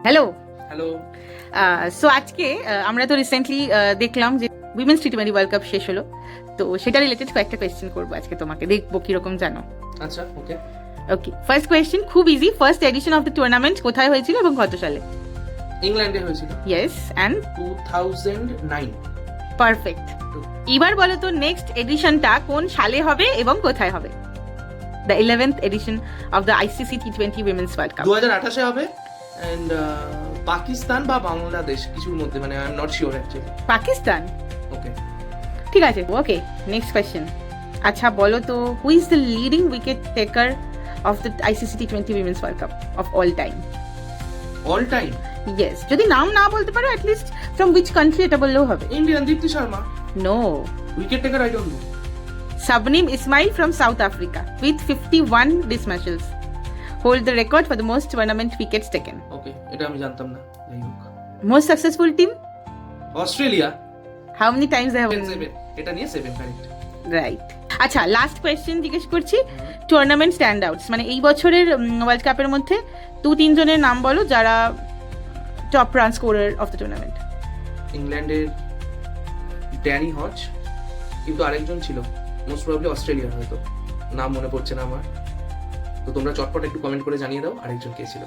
Hello. Hello. So আজকে আমরা তো রিসেন্টলি দেখলাম যে উইমেন্স টি20 ওয়ার্ল্ড কাপ শেষ হলো, তো সেটা রিলেটেড কয়েকটা কোয়েশ্চেন করবো আজকে তোমাকে, দেখবো কিরকম জানো। আচ্ছা, ওকে। ওকে, ফার্স্ট কোয়েশ্চেন খুব easy. First addition of the tournament কোথায় হয়েছিল এবং কত সালে? ইংল্যান্ডে হয়েছিল। Yes, and 2009। পারফেক্ট। এবার বলো তো নেক্সট এডিশনটা কোন সালে হবে এবং কোথায় হবে? The 11th edition of the ICC টি20 উইমেন্স ওয়ার্ল্ড কাপ 2028 হবে এন্ড পাকিস্তান বা বাংলাদেশ কিছুর মধ্যে, মানে I am not sure actually. Pakistan. Okay, ঠিক আছে। Okay, next question. আচ্ছা বলো তো who is the leading wicket taker of the ICC টি20 women's world cup of all time? All time? Yes, যদি নাম না বলতে পারো অ্যাটলিস্ট ফ্রম হুইচ কান্ট্রি এটা বললেও হবে। Indian Deepti Sharma. No, wicket taker I don't know. Sabnim Ismail from South Africa with 51 dismissals hold the record for the most tournament wickets taken. ওকে, এটা আমি জানতাম না। যাই হোক, Most successful team? Australia. How many times they have won? 7, এটা নিয়ে 7 correct. Right. আচ্ছা, last question জিজ্ঞেস করছি। টুর্নামেন্ট স্ট্যান্ড আউটস, মানে এই বছরের ওয়ার্ল্ড কাপের মধ্যে 2-3 জনের নাম বলো যারা top run scorer of the tournament. ইংল্যান্ডের ড্যানি হচ, কিন্তু আরেকজন ছিল মোস্ট প্রবাবলি অস্ট্রেলিয়ার, হয়তো নাম মনে পড়ছে না আমার। তো তোমরা চটপট একটু কমেন্ট করে জানিয়ে দাও আরেকজন কে ছিল।